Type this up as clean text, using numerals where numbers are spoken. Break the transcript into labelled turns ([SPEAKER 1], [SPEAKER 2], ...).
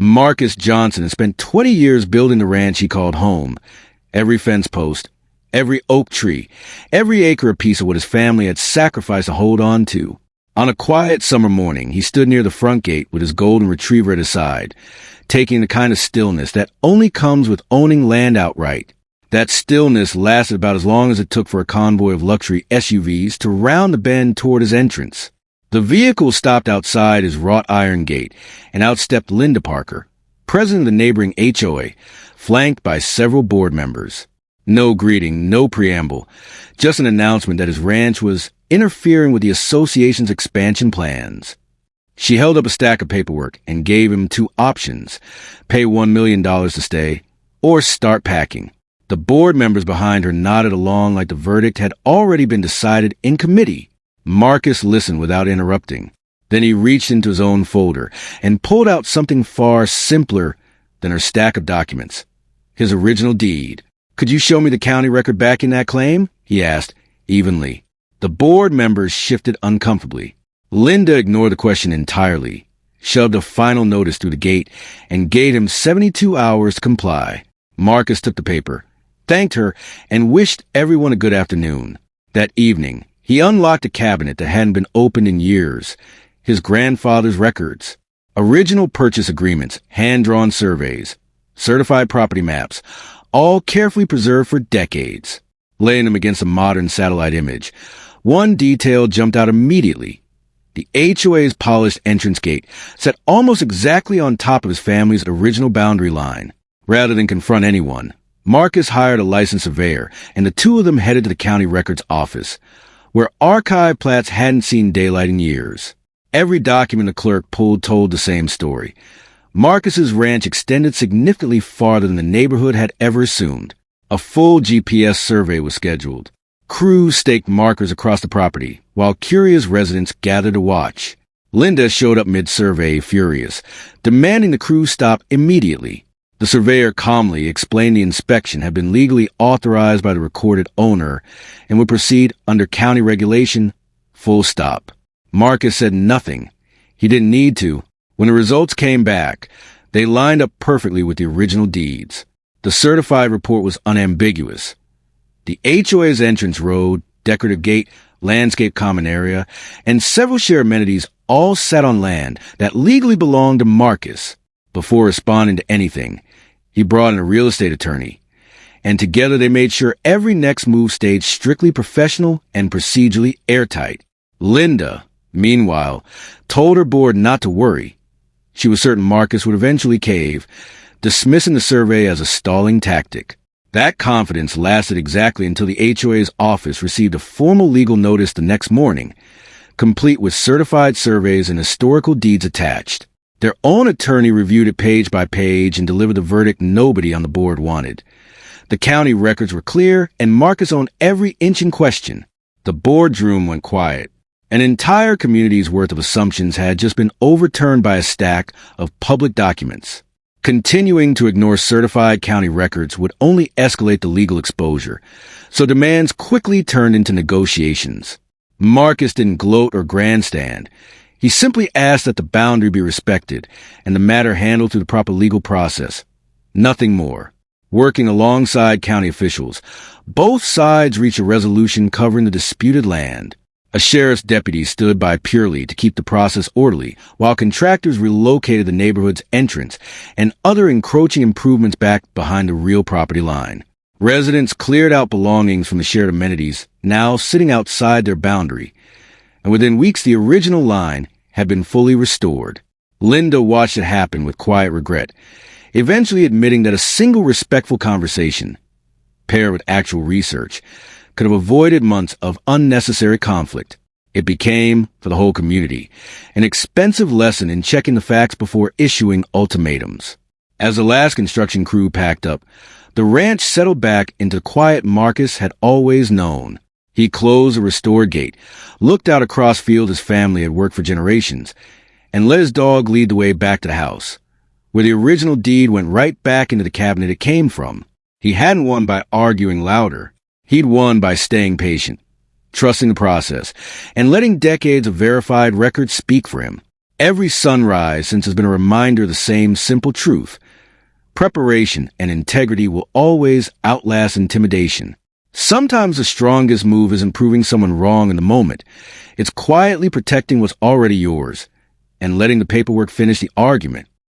[SPEAKER 1] Marcus Johnson had spent 20 years building the ranch he called home. Every fence post, every oak tree, every acre a piece of what his family had sacrificed to hold on to. On a quiet summer morning, he stood near the front gate with his golden retriever at his side, taking the kind of stillness that only comes with owning land outright. That stillness lasted about as long as it took for a convoy of luxury SUVs to round the bend toward his entrance. The vehicle stopped outside his wrought iron gate, and out stepped Linda Parker, president of the neighboring HOA, flanked by several board members. No greeting, no preamble, just an announcement that his ranch was interfering with the association's expansion plans. She held up a stack of paperwork and gave him two options: pay $1 million to stay, or start packing. The board members behind her nodded along like the verdict had already been decided in committee. Marcus listened without interrupting. Then he reached into his own folder and pulled out something far simpler than her stack of documents: his original deed. "Could you show me the county record backing that claim?" he asked, evenly. The board members shifted uncomfortably. Linda ignored the question entirely, shoved a final notice through the gate, and gave him 72 hours to comply. Marcus took the paper, thanked her, and wished everyone a good afternoon. That evening, he unlocked a cabinet that hadn't been opened in years: his grandfather's records, original purchase agreements, hand-drawn surveys, certified property maps, all carefully preserved for decades. Laying them against a modern satellite image, one detail jumped out immediately. The HOA's polished entrance gate sat almost exactly on top of his family's original boundary line. Rather than confront anyone, Marcus hired a licensed surveyor, and the two of them headed to the county records office, where archive plats hadn't seen daylight in years. Every document the clerk pulled told the same story. Marcus's ranch extended significantly farther than the neighborhood had ever assumed. A full GPS survey was scheduled. Crews staked markers across the property, while curious residents gathered to watch. Linda showed up mid-survey, furious, demanding the crew stop immediately. The surveyor calmly explained the inspection had been legally authorized by the recorded owner and would proceed under county regulation, full stop. Marcus said nothing. He didn't need to. When the results came back, they lined up perfectly with the original deeds. The certified report was unambiguous. The HOA's entrance road, decorative gate, landscape common area, and several shared amenities all sat on land that legally belonged to Marcus. Before responding to anything, he brought in a real estate attorney, and together they made sure every next move stayed strictly professional and procedurally airtight. Linda, meanwhile, told her board not to worry. She was certain Marcus would eventually cave, dismissing the survey as a stalling tactic. That confidence lasted exactly until the HOA's office received a formal legal notice the next morning, complete with certified surveys and historical deeds attached. Their own attorney reviewed it page by page and delivered the verdict nobody on the board wanted. The county records were clear, and Marcus owned every inch in question. The boardroom went quiet. An entire community's worth of assumptions had just been overturned by a stack of public documents. Continuing to ignore certified county records would only escalate the legal exposure, so demands quickly turned into negotiations. Marcus didn't gloat or grandstand. He simply asked that the boundary be respected and the matter handled through the proper legal process. Nothing more. Working alongside county officials, both sides reached a resolution covering the disputed land. A sheriff's deputy stood by purely to keep the process orderly, while contractors relocated the neighborhood's entrance and other encroaching improvements back behind the real property line. Residents cleared out belongings from the shared amenities, now sitting outside their boundary, and within weeks the original line had been fully restored. Linda watched it happen with quiet regret, eventually admitting that a single respectful conversation, paired with actual research, could have avoided months of unnecessary conflict. It became, for the whole community, an expensive lesson in checking the facts before issuing ultimatums. As the last construction crew packed up, the ranch settled back into the quiet Marcus had always known. He closed the restored gate, looked out across field his family had worked for generations, and let his dog lead the way back to the house, where the original deed went right back into the cabinet it came from. He hadn't won by arguing louder. He'd won by staying patient, trusting the process, and letting decades of verified records speak for him. every sunrise since has been a reminder of the same simple truth. Preparation and integrity will always outlast intimidation. Sometimes the strongest move isn't proving someone wrong in the moment. It's quietly protecting what's already yours and letting the paperwork finish the argument.